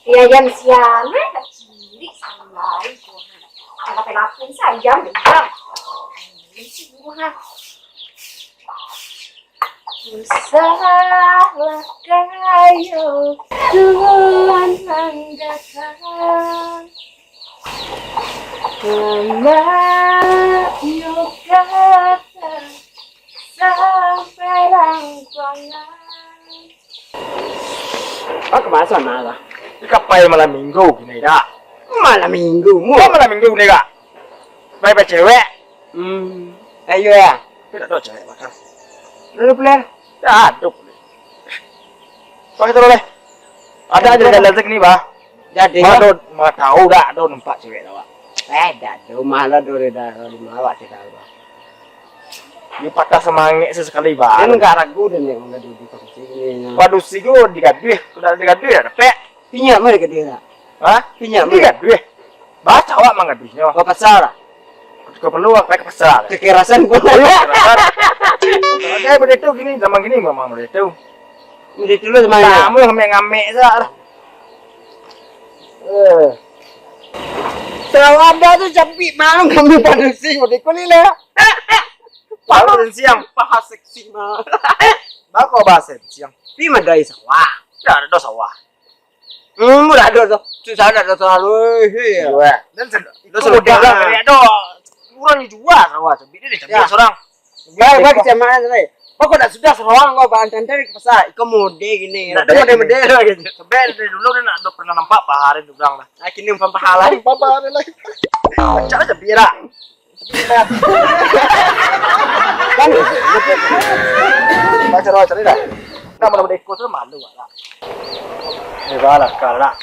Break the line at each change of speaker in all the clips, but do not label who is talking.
Ya jam siangnya tak cilik sama lain tuhan. Kalau pelapun saja benar. Ini sih buah. Usahalah kayu Tuhan angkatan. Lama yuk kata sampai langgangan.
Kemana sana lah?
Kapai malam minggu gini dah.
Malam minggu, mu.
Kau malam minggu ni kak? Baik cewek.
Ayo ya.
Tidak ada cewek macam.
Lalu player.
Ya, ada boleh. Pakai terus deh. Ada aja jalan segini bah.
Jadi
Mah tahu dah, ada nampak cewek dah.
dah do malah do dah di malah tidak bah.
Dia patah semangat sesekali bah.
Kan enggak ragu dan yang enggak di sini.
Waduh sih gue digaduh, sudah digaduh ya, dapet.
Pinjam mereka dia.
Hah?
Pinjam
Digaduh. Bah cawak mang gaduhnya.
Kau pasar.
Kau perlu pakai pasar.
Kekerasan gua.
Kayak begitu gini, zaman gini memang begitu.
Udah dulu semuanya.
Kamu yang ngamek sah.
Kalau ada tuh capi malu kami pada sih udah kulila.
Palu dan siang.
Paha seksi mah.
Bah kau bahasa siang.
Pi madai sawah.
Ya ada sawah.
Udah ada tuh. Susah ada selalu. Iya.
Dan
Itu sudah
bilang dari ada kurang jual sawah. Tapi dia campur seorang.
Gak kecamatan tadi. Kok udah sudah serawang kok bahan cantik ke pasar. Ikan mode gini. Ada mode gitu.
Sebenarnya dari dulu dia nak pernah nampak Pak Harin tu bilang lah.
Akhirnya umpan pahala.
Papa Harin lagi. Macam aja biara.
Kan.
Baca rawa cari dah. Nama nama dekor tu malu lah. Hebat kalah.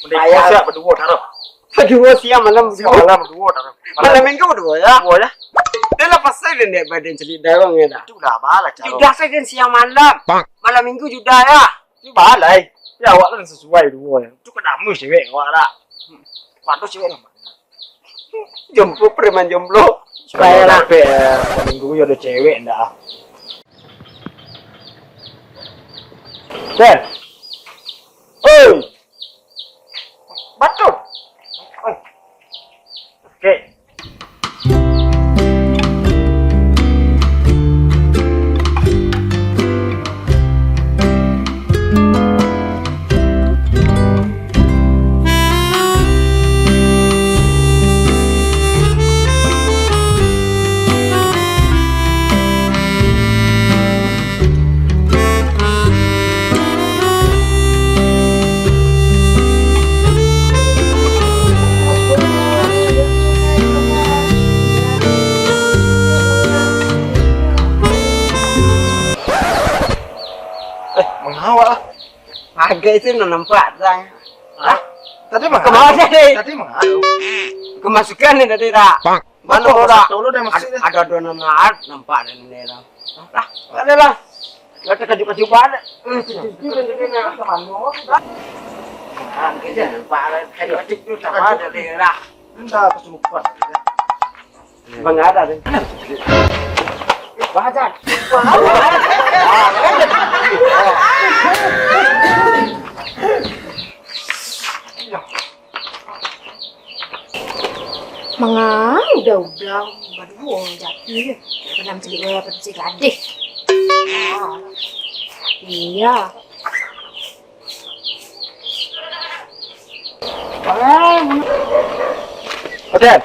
Dekor siap berdua taruh.
Berdua siang malam
Malam berdua taruh.
Malam minggu berdua ya.
Berdua ya.
Dia lepas saya dan dia badan celik dawang ya dah.
Itu dah balah cara.
Sudah saya dan siang malam. Malam minggu sudah ya.
Itu balai. Ya awak kan sesuai dua ya. Itu kenamu cewek awak lah. Padu cewek nama.
Jomblo preman jomblo.
Supaya lah. Minggu ya ada cewek ndak. Ter. Oi. Betul. Oke. Mengawak lah.
Agak itu nampak sang.
Hah? Tadi
Kemana deh?
Tadi mengadu.
Kemasukan nih tadi tak. Mana orang?
Dulu deh maksudnya.
Ada adonan nampak dan ini lah. Lah, ada lah. Kita kaju-kaju banget. Kita nampak lah. Kaju-kaju itu sama ada deh lah.
Entah kesukaan.
Bang ada deh. Baca.
Mangang udah berdua jadi benam celik gue apa celik adik. Iya.
Paten.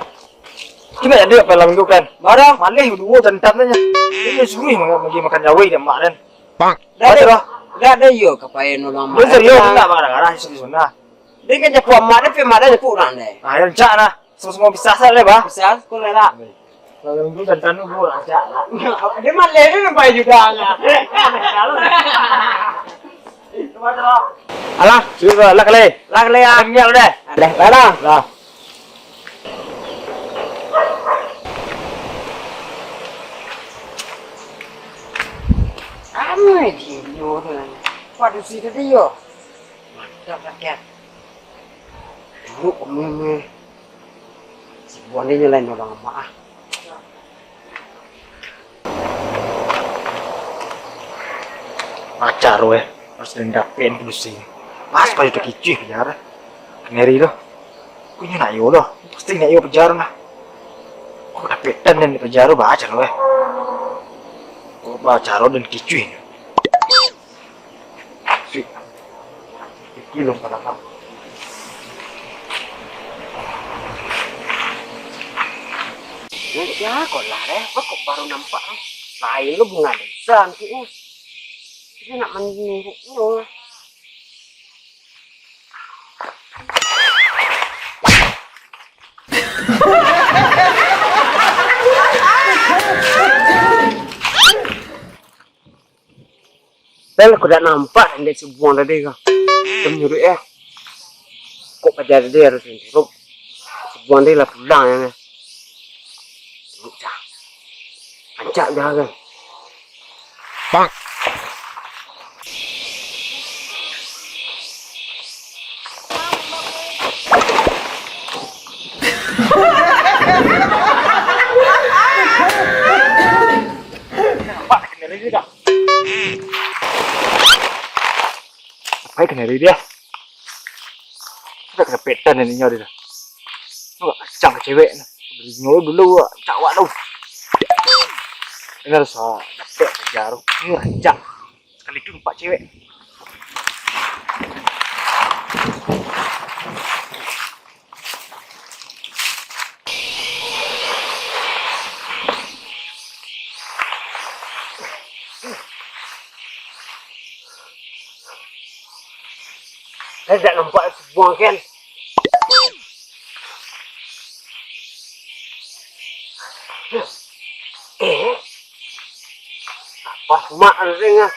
Kita ada apa dalam minggu kan? Marah, malih dua tentannya. Ini suruh makan jawi dan makan.
Bang, dah ada yo kapain nolong
Lu serius enggak marah-marah serius nah.
Dia kan japu amat tapi mana japu orang deh.
Nah, yang cak nah. Semua bisa salah bah.
Bisa aku lela.
Dalam minggu tentan lu orang cak lah.
Dia mah lele nampai juga lah.
Alah, sudah lah kali.
Lah le ya.
Ambil deh.
Dah lah.
Lah.
Ame di yo tu. Waduh sih tadi yo. Mantap rakyat. Lu meme. Si buan dia nyelain orang mak.
Pacar weh. Harus dendapin pusing. Mas pada udah kicih penjara. Keneri loh. Punya nak yo loh. Pasti nak yo penjara nah. Kok dapetan dan di penjara baca loh weh. Kok baca dan kicih. Sih. Kilo pada kamu.
Ya kok lah deh. Kok baru nampak. Lain lu bunga desa nanti. Dia nak menunggu lu. Bel aku dah nampak dia sebuang tadi kan. Dia menyuruh kok pajar dia harus hidup. Sebuang dia lah pulang ya. Cak. Ancak dia kan. Bang.
Pak, keneri dia tak? Apa keneri dia? Sudah kepetan ini nyawa dia. Lu gak kacang ke cewek. Dari nyolo dulu cak wak lu. Ini harus dapet penjara. Ini rancak. Sekali itu 4 cewek.
Saya tak nampak sebuang kan. Apa mak rasanya?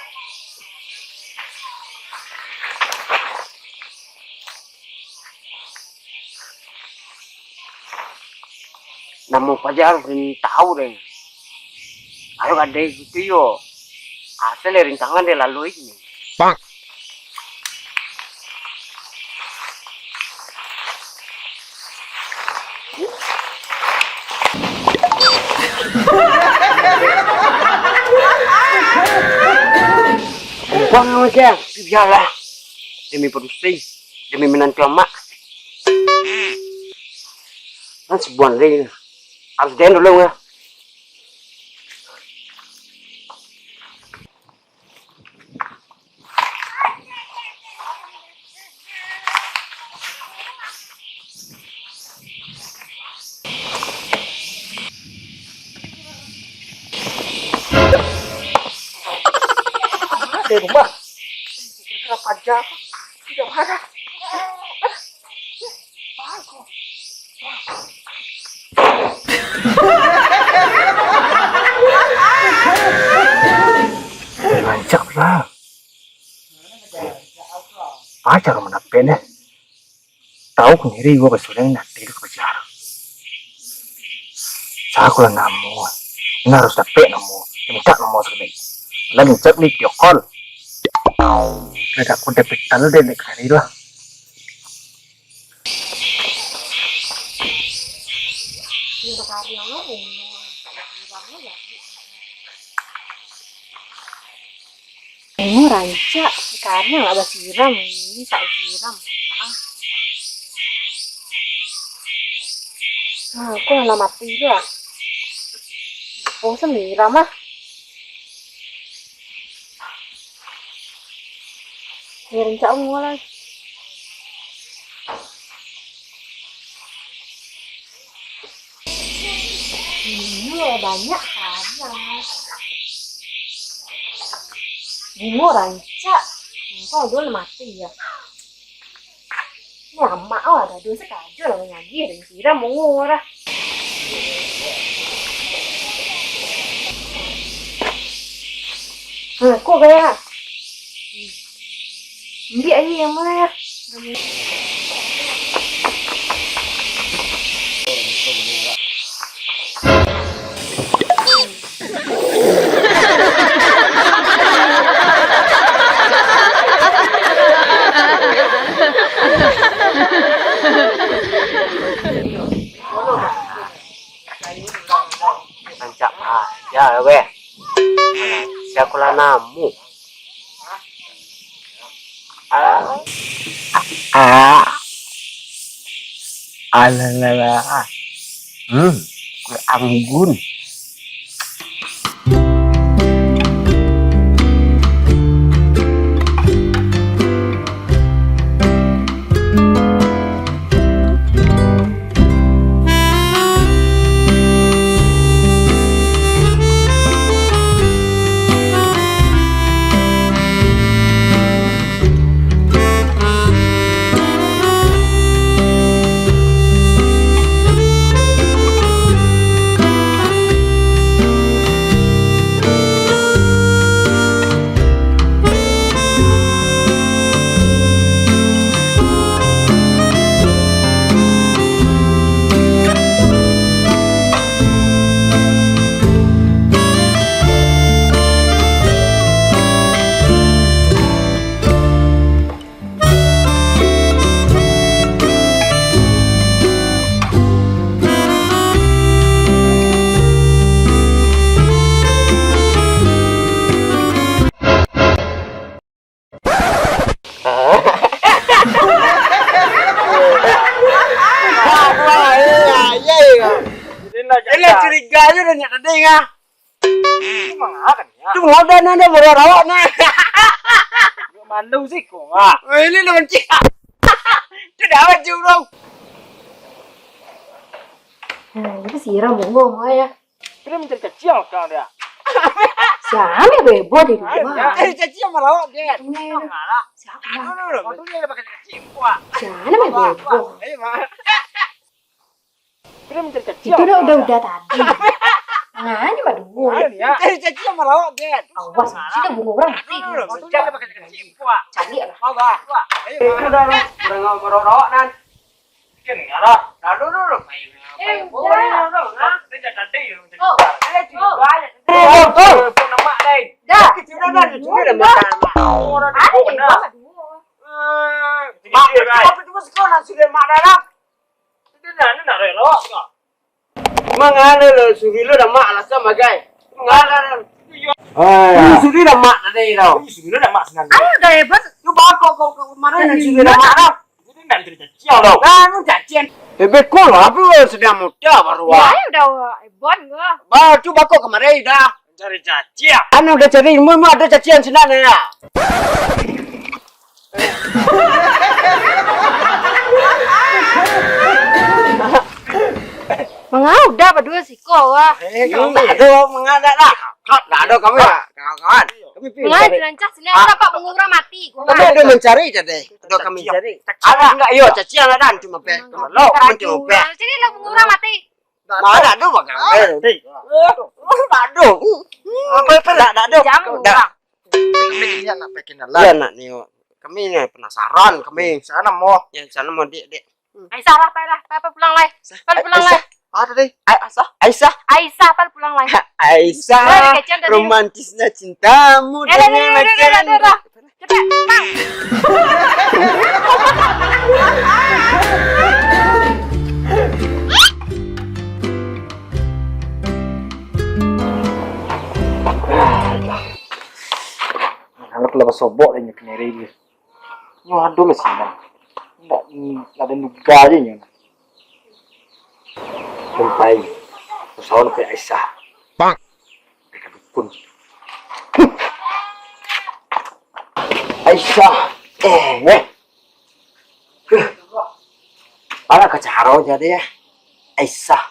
Namun pajar rin tahu deh. Ayo ada gitu yo. Asal rintangan dia lalu ini. Bang. Bang aja, biarlah. Demi produksi, demi menantu emak. Kan sebuah lagi. Harus den dulu ya.
Di rumah.
Berapa jam? Tidak ada.
Lancak lah. Pacar mana pene? Tahu sendiri gua kesulitan nanti itu kejar. Aku lah namu. Ini harus dapet namu. Minta namu sekali. Lalu cek nih diokol. Mereka aku dapet tanah deh nek hari lah.
Ini rancak, sekarang nggak ada siram, ini tak siram. Nah, aku lah mati juga. Oh, semiram ah. Ini rancak mulai. Bunga banyak banget. Bunga rancak. Kau dulu mati ya. Lama ada dua sekali lah ngaji dan siram bunga lah. Kok kayak dia aja yang mana ya?
Ancak aja weh. Sekolah namu. Alalala. Anggun. Ini curiga aja udah nyata deh nggak? Itu ngodan ada berapa nih?
Mandu sih kok nggak?
Ini lo mencik. Itu dapat juga.
Itu siram bunga ya.
Ini mencari kecil kan dia.
Siapa bebo di rumah?
Kecil malah dia.
Siapa?
Waktunya pakai kecil kuah.
Siapa bebo?
Ayo mah.
Ini mencari kecil.
Itu udah tadi. Nah, ini mah dulu.
Kecil malah dia.
Awas, sih bunga orang mati.
Waktunya pakai kecil kuah.
Cari lah.
Mau gak? Ayo udah nggak merorok nan.
Kan nggak lah.
Lalu dulu. Mengana lo suri lo dah mak lah sama guys. Mengana lo. Suri dah mak tadi tau.
Suri dah mak senang.
Ayo udah hebat.
Lu bakok kau kemarin suri dah mak tau.
Ini nggak cerita kecil dong.
Kan lu cacian. Bebek kau lah, apa lo sudah muda baru wah.
Ayo udah hebat gua.
Baru bakok kemarin dah.
Cari cacing.
Anu udah cari ilmu ada cacian senang ya.
Udah berdua sih kok wah.
Kamu ada mengada lah. Nggak ada kamu ya, kawan. Kami
Nggak dirancang sini ada Pak pengurang mati.
Kami ada mencari jadi. Ada kami cari. Ada enggak? Yo cacian ada cuma pe. Lo cuma pe.
Sini lah pengurang mati.
Mana ada bang? Ada. Apa ada?
Jamu.
Iya nak pekin lah.
Iya nak nih. Kami ini penasaran kami.
Sana mau.
Yang sana mau dek.
Aisyah lah, Pak pulang lah. Pak pulang lah.
Ada deh.
Aisyah,
Pak pulang lah.
Aisyah, romantisnya cintamu dengan
Udah. Cepet, Bang.
Anak lepas sobok dan nyek neri dia. Waduh lah sih. Nggak ada nuga aja nya. Sampai usahawan ke Aisyah. Bang. Mereka dukun.
Aisyah, Para kacaro jadi ya. Aisyah.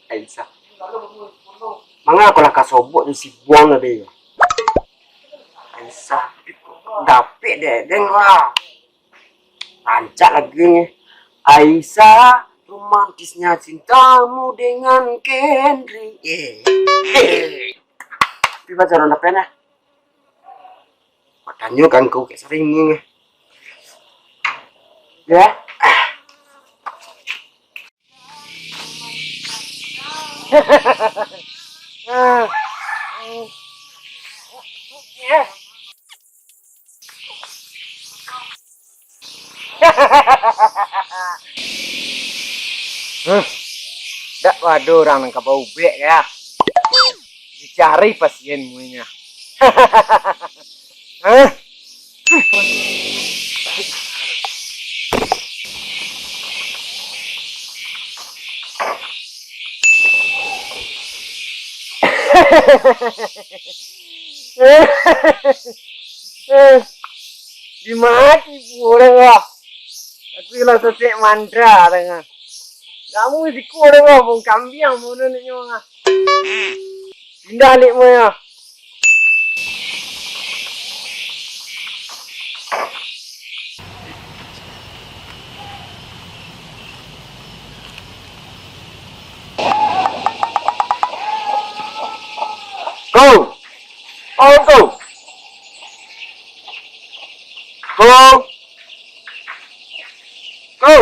Aisyah. Mangga lah kasobok di si buang tadi. Aisyah. Dapet deh, dengar. Rancak lagi nih. Aisyah, romantisnya cintamu dengan Kendri. Tapi baca ronda pena. Tanya kan kau kayak sering nih. Ya.
Dak waduh orang nangkap bau bek ya. Dicari pasienmu nya. Dimati boleh wah. Aku lah sesek mantra dengan. Kamu si kurang wah pun kambing mau nak nyong ah. Pindah lik mo ya. Go! Oh, go! Go! Go!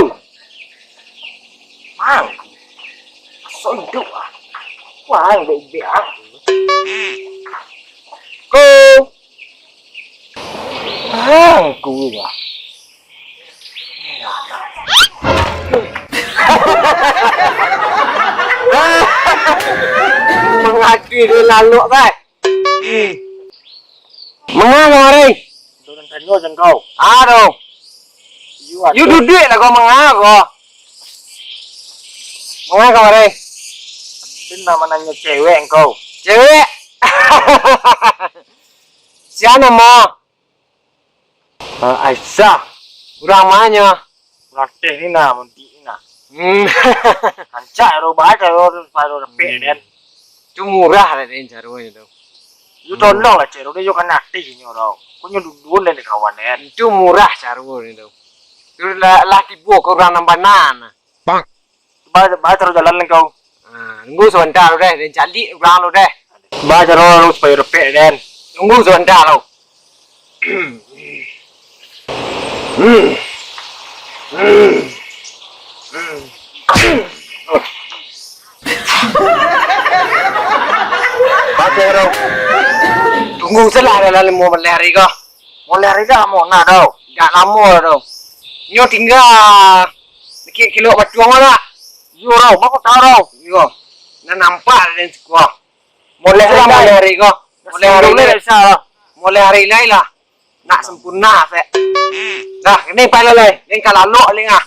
Mang! So hidup ah. Wah, yang baik-baik aku. Go! Aku ya. Mengaki dia lalu kan? Mengapa hari?
Turun tanya jangan kau.
Aduh, you duduk lah kau mengapa? Mengapa hari?
Itu nama nanya cewek kau.
Cewek? Siapa mau? Aisyah. Kurang mana?
Latih ni nak, monti ni nak. Kancak ro baca ro paro repek dan.
Itu murah lah ini jarunya tu.
You tolong lah cero dia juga nakti ni ro. Kau nyu duduk dan kawan dan.
Itu murah jarunya tu. Itu laki buah kurang nambanan.
Bang. Baca ro jalan kau.
Tunggu sebentar lo deh, dan jadi kurang lo deh.
Baca ro supaya repek dan.
Tunggu sebentar lo.
Baca ro.
Tunggu selah dalam mau melari kau.
Mau lari dah mau nak dah.
Tak lama dah. Nyo tinggal sikit kilo batuang lah.
You ro, mak tahu ro.
Yo. Nak nampak dan sekolah.
Boleh
Mulai hari kau. Mulai hari
boleh
ni.
sah.
Mulai hari ni lah. Nak sempurna saya. Dah, ni pai lelai. Ni kalau lok ni ah.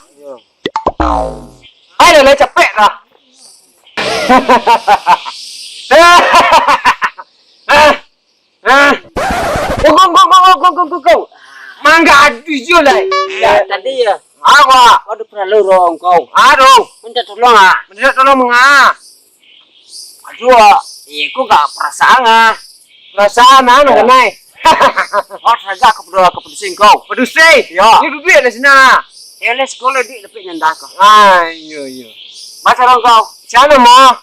Pai lelai capek dah. Go. Mangga adu je lah.
Ya, tadi ya.
Apa?
Kau pernah lorong kau.
Aduh.
Minta tolong ah.
Minta tolong mengah.
Aduh, kau gak perasaan ah.
Perasaan anu
Ya.
kenai.
Kau saja kepedulian kau.
Pedusai.
Ya.
Ni duduk di sana.
Ya, let's go lah di lebih nyandak kau.
Ayo.
Baca dong kau.
Siapa mau?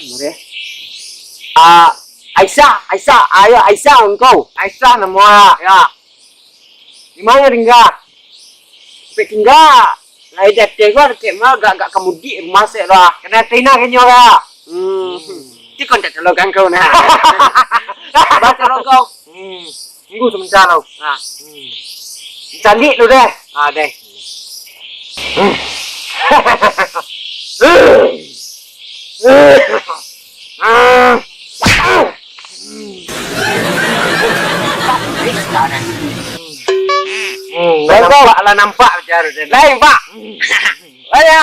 Mare. Aisyah, ayo Aisyah engkau.
Aisyah nama.
Ya,
Di mana tinggal?
tinggal. Lai dak tengok ke mah gak kemudi rumah saya lah.
Kena tina kenyo lah.
Ti kon tak tolong kau nah. Baca dong kau.
Tunggu sebentar lo.
Nah,
Calik lu deh.
deh.
Nampak bicara dia. Lain pak.
Ayah,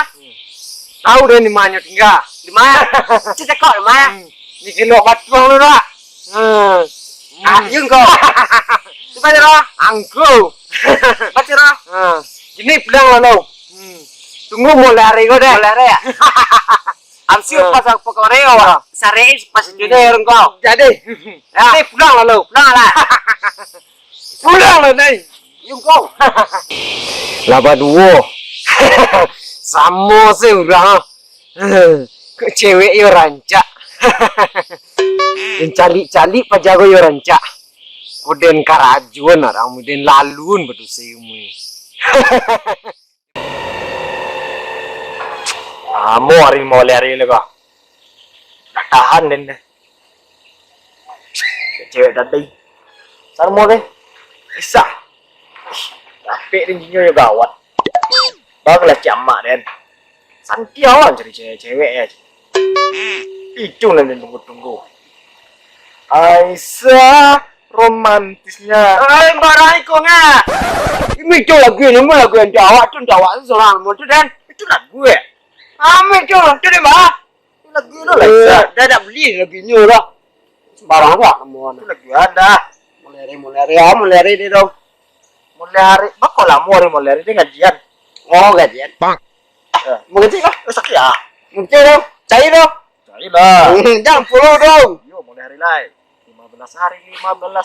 Tahu dia di mana tinggal.
di mana? Kita kau di mana?
Di kilo batuang lu dah.
Yung kau. Baca dong.
Angku.
Baca dong.
Ini pulang lah lo. Tunggu mau lari kau deh.
Mau lari ya? Amsiu pasang pokoreo. Sare pas juga orang kau.
Jadi,
Ya,
pulang lah lo.
pulang lah.
Pulang lah nih.
Yung kau.
Laba dua. Sama sih orang. Ke cewek yo rancak. Yang calik-calik pajago yo rancak. Kuden karajuan orang muden lalun betul semu.
Kamu hari mau lari lagi kok. Tak tahan deh. Cewek tadi. Sarmo deh. Bisa. Tapi rinjinya ya gawat. Bagus jamak den. Santiawan cari cewek-cewek ya. Icung lah tunggu-tunggu. Aisyah romantisnya.
Barang ikut nggak?
Ini itu lagu yang Jawa tu seorang tu dan
Itu lagu ya.
Amin tu deh mbak.
Lagu itu lah.
Dah tak beli lagunya lah. Sembarang tak semua.
Itu lagu ada.
Mau lari dia dong.
Mulai hari. Bakal lah mau lari dia ngajian.
Oh gajian. Mau gaji kah?
Sakit ya.
Mungkin dong. Cari dong.
Cari lah.
Jangan follow dong.
Yo mulai hari lain. 15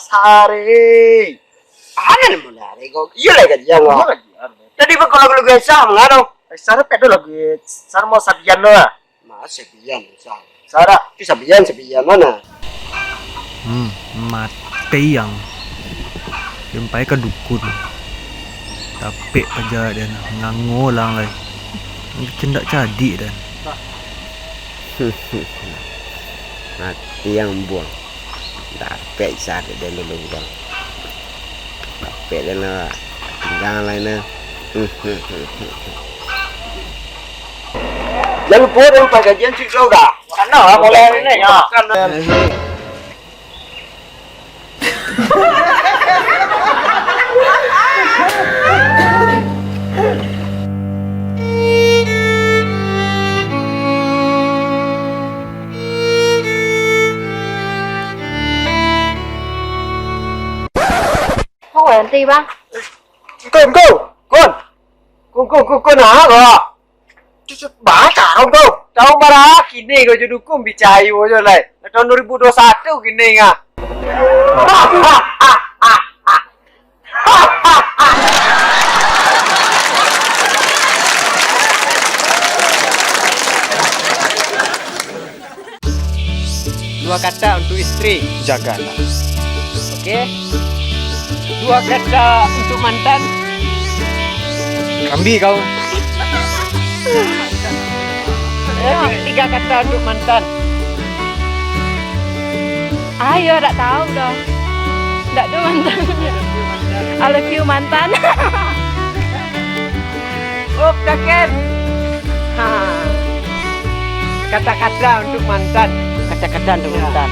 hari.
Ada nih mau lari kok. Iya lah gajian
Gua
kok.
ngajian.
Tadi kalau lagu sama nggak dong?
Sarap pedo lagi. Sarap mau sabian lo.
Mas sepian sama.
Sarap.
Itu sepian mana?
Mati yang sampai ke dukun tapi aja dan ngangolang lagi cendak jadi dan
Mati yang buang. Dapat sate dia lulung bang. Dapat dia lah. Tinggal lainnya. Jangan lupa dong pak gajian sih kau dah.
Karena mulai hari ini ya.
Không phải làm ti ba.
Con hả kok? Baca dong tuh. Tahu marah kini kau jadi dukung bicara aja lah. Tahun 2021 kini nggak. Dua kata untuk istri.
Jagalah.
Oke. Dua kata untuk mantan.
Kambi kau.
Tiga kata untuk mantan.
Ayo, tak tahu dong. Tak ada mantan. I love you mantan.
Oh, Ken. Kata-kata untuk mantan.
Kata-kata untuk mantan.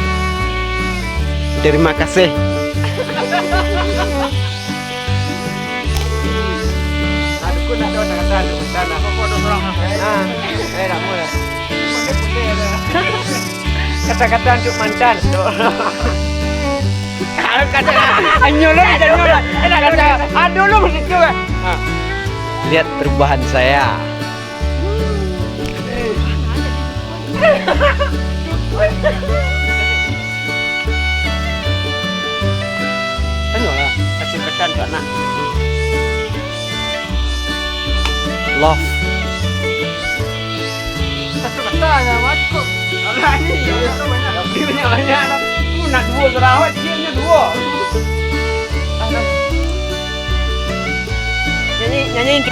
Terima kasih.
Aku nak tahu kata-kata untuk mantan. Aku ada orang. Tak boleh. Kata-kata untuk mantan. Dulu begitu.
Lihat perubahan saya.
Tanyalah kasih pesan ke anak.
Love.
Satu kata aja masuk. Alah ini banyak. Aku nak dua terawat, dia dua. Nyanyi.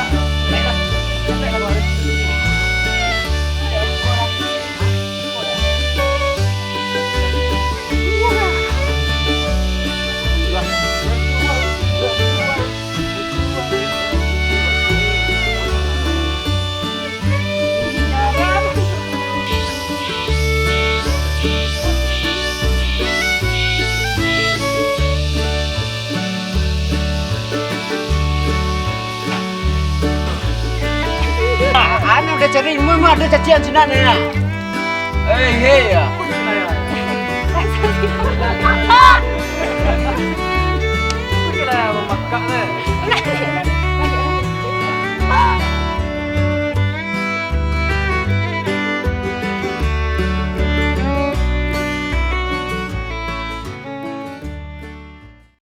Udah cari ilmu ada cacian senang ya. Hei ya.